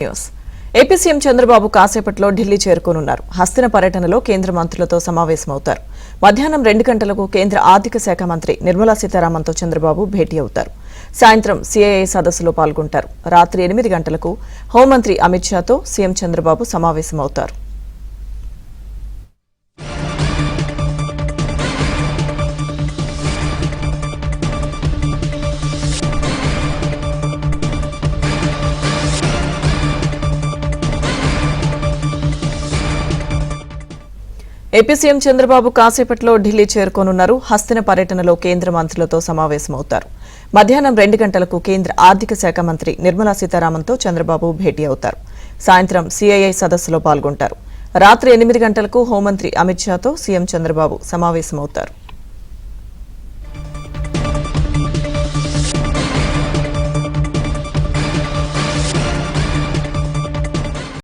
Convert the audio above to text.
News AP CM Chandrababu కాసేపట్లో ఢిల్లీ చేరుకోనున్నారు. హస్తిన పర్యటనలో కేంద్ర మంత్రులతో సమావేశమవుతారు. మధ్యాహ్నం 2 గంటలకు కేంద్ర ఆర్థిక శాఖ మంత్రి నిర్మలా సీతారామన్తో చంద్రబాబు భేటీ అవుతారు. సాయంత్రం సీఐఐ సదస్సులో పాల్గొంటారు. రాత్రి 8 గంటలకు హోంమంత్రి అమిత్ షాతో సీఎం చంద్రబాబు సమావేశమవుతారు. ఏపీ సీఎం చంద్రబాబు కాసేపట్లో ఢిల్లీ చేరుకోనున్నారు. హస్తిన పర్యటనలో కేంద్ర మంత్రులతో సమావేశమవుతారు. మధ్యాహ్నం 2 గంటలకు కేంద్ర ఆర్థిక శాఖ మంత్రి నిర్మలా సీతారామన్తో చంద్రబాబు భేటీ అవుతారు. సాయంత్రం సీఐఐ సదస్సులో పాల్గొంటారు. రాత్రి 8 గంటలకు హోంమంత్రి అమిత్ షాతో సీఎం చంద్రబాబు సమావేశమవుతారు.